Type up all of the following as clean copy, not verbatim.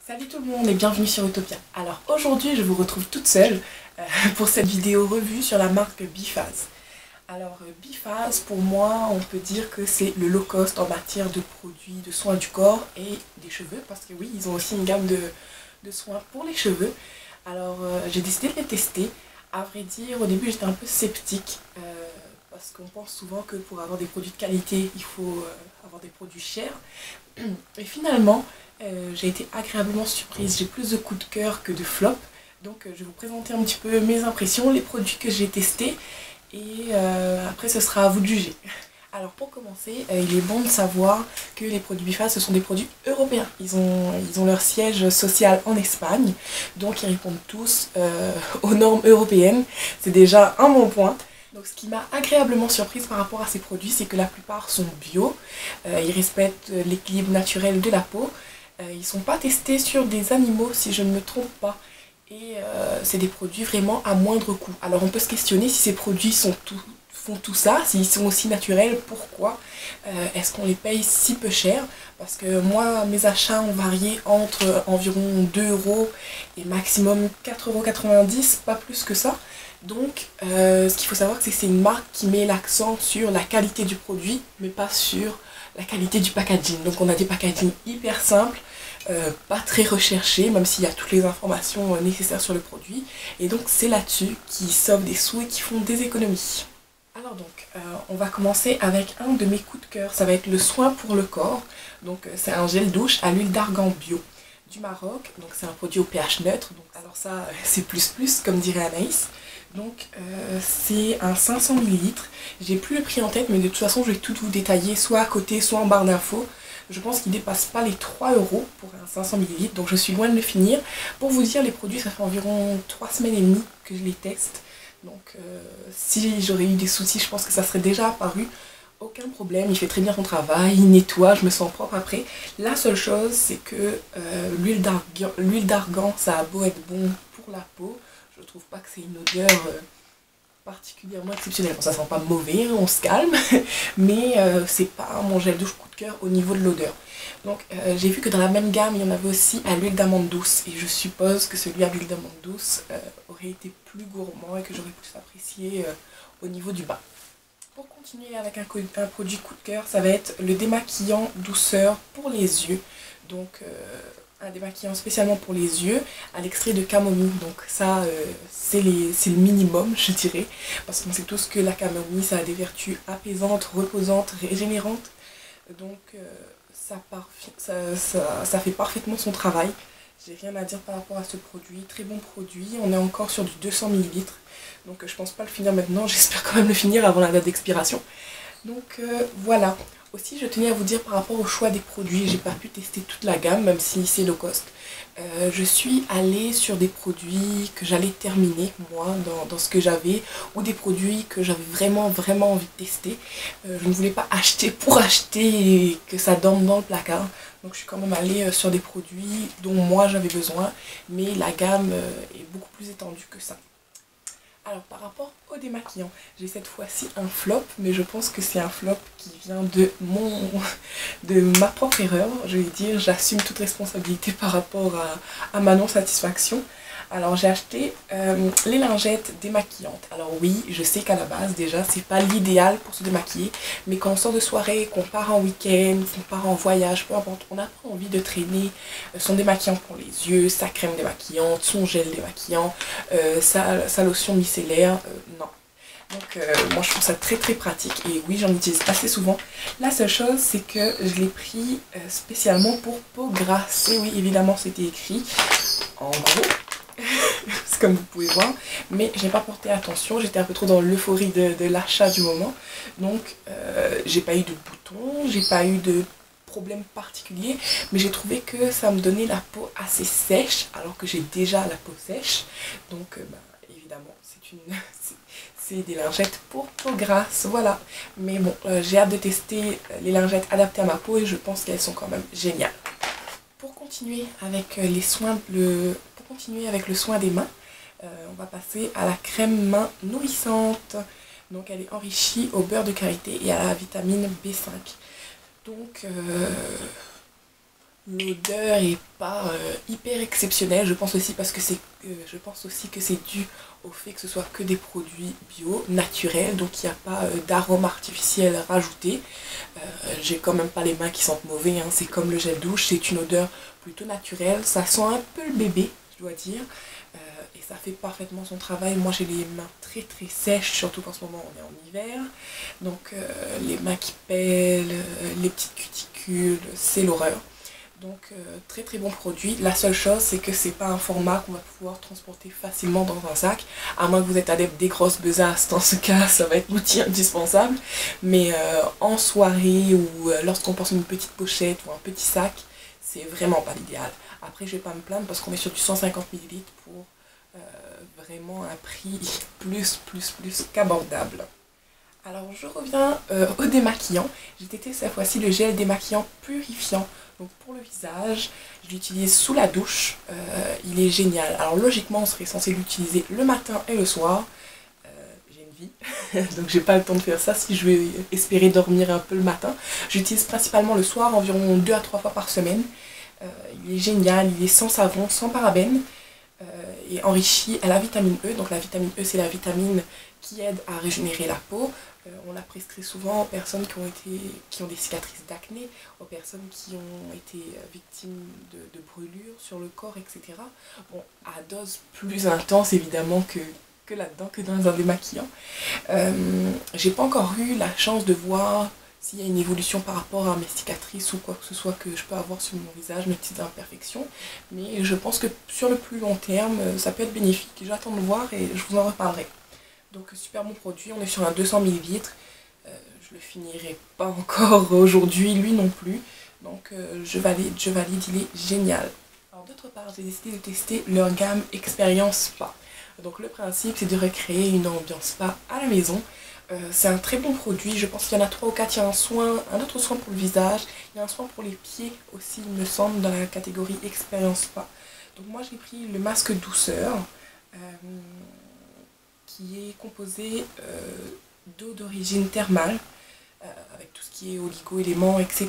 Salut tout le monde et bienvenue sur Utopia. Alors aujourd'hui je vous retrouve toute seule pour cette vidéo revue sur la marque Biphase. Alors Biphase, pour moi on peut dire que c'est le low cost en matière de produits de soins du corps et des cheveux, parce que oui, ils ont aussi une gamme de soins pour les cheveux. Alors j'ai décidé de les tester. À vrai dire, au début j'étais un peu sceptique parce qu'on pense souvent que pour avoir des produits de qualité il faut avoir des produits chers. Et finalement j'ai été agréablement surprise, j'ai plus de coups de cœur que de flop. Donc je vais vous présenter un petit peu mes impressions, les produits que j'ai testés et après ce sera à vous de juger. Alors pour commencer, il est bon de savoir que les produits Biphase ce sont des produits européens. Ils ont leur siège social en Espagne, donc ils répondent tous aux normes européennes. C'est déjà un bon point. Donc ce qui m'a agréablement surprise par rapport à ces produits, c'est que la plupart sont bio, ils respectent l'équilibre naturel de la peau, ils ne sont pas testés sur des animaux si je ne me trompe pas, et c'est des produits vraiment à moindre coût. Alors on peut se questionner si ces produits font tout ça, s'ils sont aussi naturels, pourquoi est-ce qu'on les paye si peu cher? Parce que moi, mes achats ont varié entre environ 2 € et maximum 4,90 €, pas plus que ça. Donc, ce qu'il faut savoir, c'est que c'est une marque qui met l'accent sur la qualité du produit, mais pas sur la qualité du packaging. Donc on a des packaging hyper simples, pas très recherchés, même s'il y a toutes les informations nécessaires sur le produit. Et donc c'est là-dessus qu'ils sauvent des sous et qui font des économies. Alors donc, on va commencer avec un de mes coups de cœur, ça va être le soin pour le corps. Donc c'est un gel douche à l'huile d'argan bio du Maroc, donc c'est un produit au pH neutre, donc alors ça c'est plus comme dirait Anaïs. Donc c'est un 500 ml, j'ai plus le prix en tête mais de toute façon je vais tout vous détailler soit à côté soit en barre d'infos. Je pense qu'il dépasse pas les 3 € pour un 500 ml, donc je suis loin de le finir. Pour vous dire, les produits ça fait environ 3 semaines et demie que je les teste, donc si j'aurais eu des soucis je pense que ça serait déjà apparu. Aucun problème, il fait très bien son travail, il nettoie, je me sens propre après. La seule chose, c'est que l'huile d'argan, ça a beau être bon pour la peau, je trouve pas que c'est une odeur particulièrement exceptionnelle. Bon, ça sent pas mauvais, on se calme, mais c'est pas mon gel douche coup de cœur au niveau de l'odeur. Donc j'ai vu que dans la même gamme, il y en avait aussi à l'huile d'amande douce, et je suppose que celui à l'huile d'amande douce aurait été plus gourmand et que j'aurais plus apprécié au niveau du bas. Pour continuer avec un produit coup de cœur, ça va être le démaquillant douceur pour les yeux. Donc un démaquillant spécialement pour les yeux à l'extrait de camomille. Donc ça c'est le minimum je dirais. Parce qu'on sait tous que la camomille ça a des vertus apaisantes, reposantes, régénérantes. Donc ça fait parfaitement son travail. J'ai rien à dire par rapport à ce produit, très bon produit, on est encore sur du 200 ml, donc je pense pas le finir maintenant, j'espère quand même le finir avant la date d'expiration. Donc voilà. Aussi je tenais à vous dire par rapport au choix des produits, j'ai pas pu tester toute la gamme même si c'est low cost. Je suis allée sur des produits que j'allais terminer moi dans ce que j'avais, ou des produits que j'avais vraiment envie de tester. Je ne voulais pas acheter pour acheter et que ça dorme dans le placard. Donc je suis quand même allée sur des produits dont moi j'avais besoin, mais la gamme est beaucoup plus étendue que ça. Alors par rapport au démaquillant, j'ai cette fois-ci un flop, mais je pense que c'est un flop qui vient de ma propre erreur. Je vais dire, j'assume toute responsabilité par rapport à ma non-satisfaction. Alors j'ai acheté les lingettes démaquillantes. Alors oui, je sais qu'à la base déjà c'est pas l'idéal pour se démaquiller, mais quand on sort de soirée, qu'on part en week-end, qu'on part en voyage, peu importe, on n'a pas envie de traîner son démaquillant pour les yeux, sa crème démaquillante, son gel démaquillant, sa lotion micellaire, non. Donc moi je trouve ça très pratique et oui j'en utilise assez souvent. La seule chose c'est que je l'ai pris spécialement pour peau grasse. Et oui évidemment c'était écrit en gros. C'est comme vous pouvez voir, mais j'ai pas porté attention, j'étais un peu trop dans l'euphorie de l'achat du moment, donc j'ai pas eu de boutons, j'ai pas eu de problème particulier, mais j'ai trouvé que ça me donnait la peau assez sèche, alors que j'ai déjà la peau sèche, donc évidemment c'est des lingettes pour peau grasse, voilà. Mais bon, j'ai hâte de tester les lingettes adaptées à ma peau et je pense qu'elles sont quand même géniales. Pour continuer avec le soin des mains, on va passer à la crème main nourrissante. Donc elle est enrichie au beurre de karité et à la vitamine B5. Donc l'odeur est pas hyper exceptionnelle. Je pense aussi que c'est dû au fait que ce soit que des produits bio, naturels, donc il n'y a pas d'arôme artificiel rajouté. J'ai quand même pas les mains qui sentent mauvais, hein. C'est comme le gel douche, c'est une odeur plutôt naturelle. Ça sent un peu le bébé, je dois dire. Et ça fait parfaitement son travail. Moi j'ai les mains très très sèches, surtout qu'en ce moment on est en hiver. Donc les mains qui pèlent, les petites cuticules, c'est l'horreur. Donc très très bon produit. La seule chose c'est que c'est pas un format qu'on va pouvoir transporter facilement dans un sac. À moins que vous êtes adepte des grosses besaces, dans ce cas ça va être l'outil indispensable. Mais en soirée ou lorsqu'on pense à une petite pochette ou un petit sac, c'est vraiment pas l'idéal. Après je vais pas me plaindre parce qu'on est sur du 150 ml pour vraiment un prix plus qu'abordable. Alors je reviens au démaquillant. J'ai testé cette fois-ci le gel démaquillant purifiant. Donc pour le visage, je l'utilise sous la douche. Il est génial. Alors logiquement on serait censé l'utiliser le matin et le soir. J'ai une vie, donc j'ai pas le temps de faire ça si je vais espérer dormir un peu le matin. J'utilise principalement le soir, environ 2 à 3 fois par semaine. Il est génial, il est sans savon, sans parabènes. Et enrichi à la vitamine E. Donc la vitamine E c'est la vitamine qui aide à régénérer la peau. On la prescrit souvent aux personnes qui ont des cicatrices d'acné, aux personnes qui ont été victimes de brûlures sur le corps, etc. Bon, à dose plus intense évidemment que là-dedans, que dans un démaquillant. J'ai pas encore eu la chance de voir s'il y a une évolution par rapport à mes cicatrices ou quoi que ce soit que je peux avoir sur mon visage, mes petites imperfections. Mais je pense que sur le plus long terme, ça peut être bénéfique. J'attends de voir et je vous en reparlerai. Donc super bon produit, on est sur un 200 ml. Je le finirai pas encore aujourd'hui, lui non plus. Donc je valide, il est génial. Alors d'autre part, j'ai décidé de tester leur gamme Expérience Spa. Donc le principe c'est de recréer une ambiance spa à la maison. C'est un très bon produit, je pense qu'il y en a 3 ou 4, il y a un autre soin pour le visage, il y a un soin pour les pieds aussi il me semble dans la catégorie Expérience Spa. Donc moi j'ai pris le masque douceur qui est composé d'eau d'origine thermale avec tout ce qui est oligo-éléments, etc.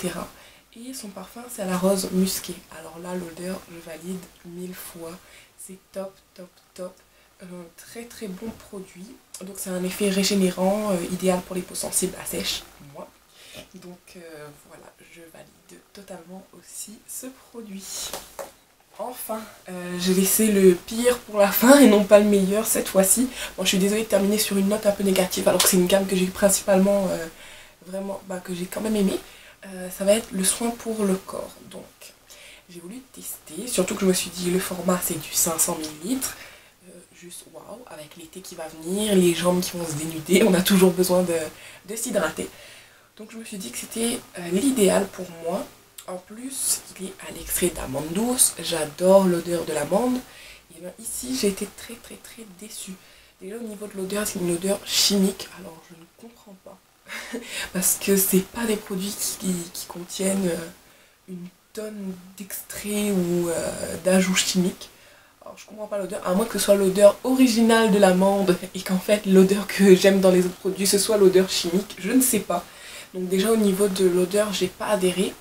Et son parfum c'est à la rose musquée. Alors là l'odeur je valide 1000 fois, c'est top. Très très bon produit. Donc c'est un effet régénérant, idéal pour les peaux sensibles à sèche, moi. Donc voilà, je valide totalement aussi ce produit. Enfin, j'ai laissé le pire pour la fin et non pas le meilleur cette fois-ci. Bon, je suis désolée de terminer sur une note un peu négative alors que c'est une gamme que j'ai principalement vraiment, que j'ai quand même aimé. Ça va être le soin pour le corps. Donc j'ai voulu tester, surtout que je me suis dit le format c'est du 500 ml. Juste waouh, avec l'été qui va venir, les jambes qui vont se dénuder, on a toujours besoin de s'hydrater. Donc je me suis dit que c'était l'idéal pour moi. En plus, il est à l'extrait d'amande douce, j'adore l'odeur de l'amande. Et bien ici, j'ai été très déçue. Déjà au niveau de l'odeur, c'est une odeur chimique, alors je ne comprends pas. Parce que c'est pas des produits qui contiennent une tonne d'extraits ou d'ajouts chimiques. Alors, je comprends pas l'odeur, à moins que ce soit l'odeur originale de l'amande et qu'en fait l'odeur que j'aime dans les autres produits ce soit l'odeur chimique, je ne sais pas. Donc déjà au niveau de l'odeur, j'ai pas adhéré.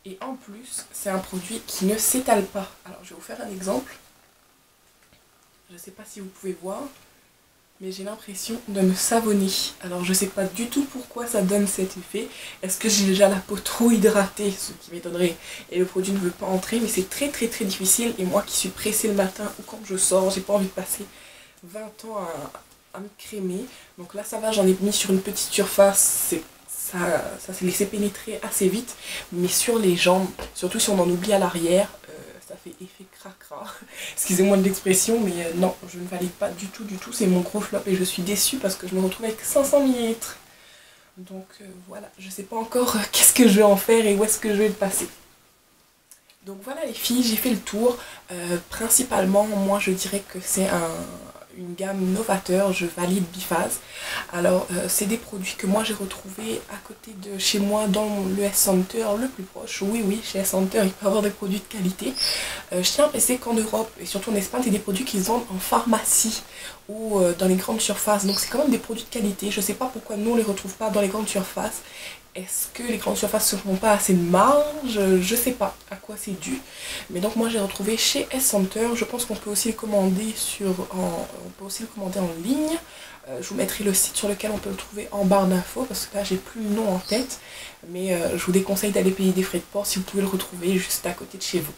Et en plus, c'est un produit qui ne s'étale pas. Alors je vais vous faire un exemple. Je sais pas si vous pouvez voir, mais j'ai l'impression de me savonner. Alors je sais pas du tout pourquoi ça donne cet effet. Est-ce que j'ai déjà la peau trop hydratée, ce qui m'étonnerait, et le produit ne veut pas entrer, mais c'est très difficile. Et moi qui suis pressée le matin ou quand je sors, j'ai pas envie de passer 20 ans à me crémer. Donc là ça va, j'en ai mis sur une petite surface, ça s'est laissé pénétrer assez vite. Mais sur les jambes, surtout si on en oublie à l'arrière, ça fait effet cracra. Excusez-moi de l'expression, mais non, je ne valide pas du tout, c'est mon gros flop et je suis déçue parce que je me retrouve avec 500 ml. Donc voilà, je sais pas encore qu'est-ce que je vais en faire et où est-ce que je vais le passer. Donc voilà les filles, j'ai fait le tour. Principalement, moi je dirais que c'est une gamme novateur, je valide Biphase. Alors c'est des produits que moi j'ai retrouvés à côté de chez moi dans le S-Center le plus proche. Oui, chez S-Center il peut y avoir des produits de qualité. Je tiens à préciser qu'en Europe, et surtout en Espagne, c'est des produits qu'ils vendent en pharmacie ou dans les grandes surfaces. Donc c'est quand même des produits de qualité. Je sais pas pourquoi nous on les retrouve pas dans les grandes surfaces. Est-ce que les grandes surfaces ne font pas assez de marge? Je sais pas à quoi c'est dû. Mais donc moi j'ai retrouvé chez S-Center. Je pense qu'on peut aussi le commander on peut aussi le commander en ligne. Je vous mettrai le site sur lequel on peut le trouver en barre d'infos parce que là j'ai plus le nom en tête. Mais je vous déconseille d'aller payer des frais de port si vous pouvez le retrouver juste à côté de chez vous.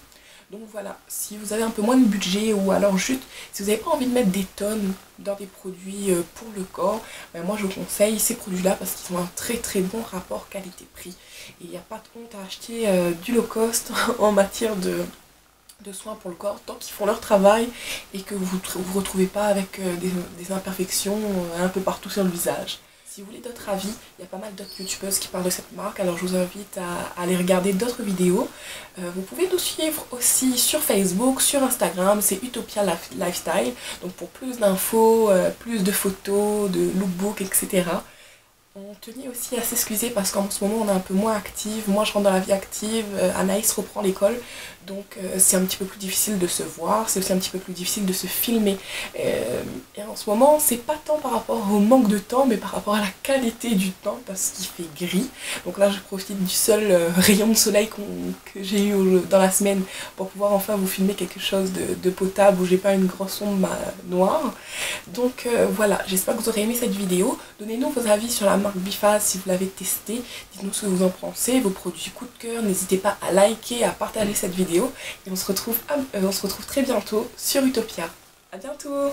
Donc voilà, si vous avez un peu moins de budget ou alors juste si vous n'avez pas envie de mettre des tonnes dans des produits pour le corps, ben moi je vous conseille ces produits-là parce qu'ils ont un très très bon rapport qualité-prix. Et il n'y a pas de honte à acheter du low cost en matière de soins pour le corps tant qu'ils font leur travail et que vous ne vous retrouvez pas avec des imperfections un peu partout sur le visage. Si vous voulez d'autres avis, il y a pas mal d'autres youtubeuses qui parlent de cette marque, alors je vous invite à aller regarder d'autres vidéos. Vous pouvez nous suivre aussi sur Facebook, sur Instagram, c'est Utopia Lifestyle, donc pour plus d'infos, plus de photos, de lookbook, etc. On tenait aussi à s'excuser parce qu'en ce moment on est un peu moins active, moi je rentre dans la vie active, Anaïs reprend l'école, donc c'est un petit peu plus difficile de se voir, c'est aussi un petit peu plus difficile de se filmer. Et en ce moment c'est pas tant par rapport au manque de temps mais par rapport à la qualité du temps parce qu'il fait gris. Donc là je profite du seul rayon de soleil que j'ai eu dans la semaine pour pouvoir enfin vous filmer quelque chose de potable où j'ai pas une grosse ombre noire. Donc voilà, j'espère que vous aurez aimé cette vidéo, donnez-nous vos avis sur la marque Bifaz si vous l'avez testé, dites-nous ce que vous en pensez, vos produits coup de cœur, n'hésitez pas à liker, à partager cette vidéo et on se retrouve très bientôt sur Utopia. A bientôt!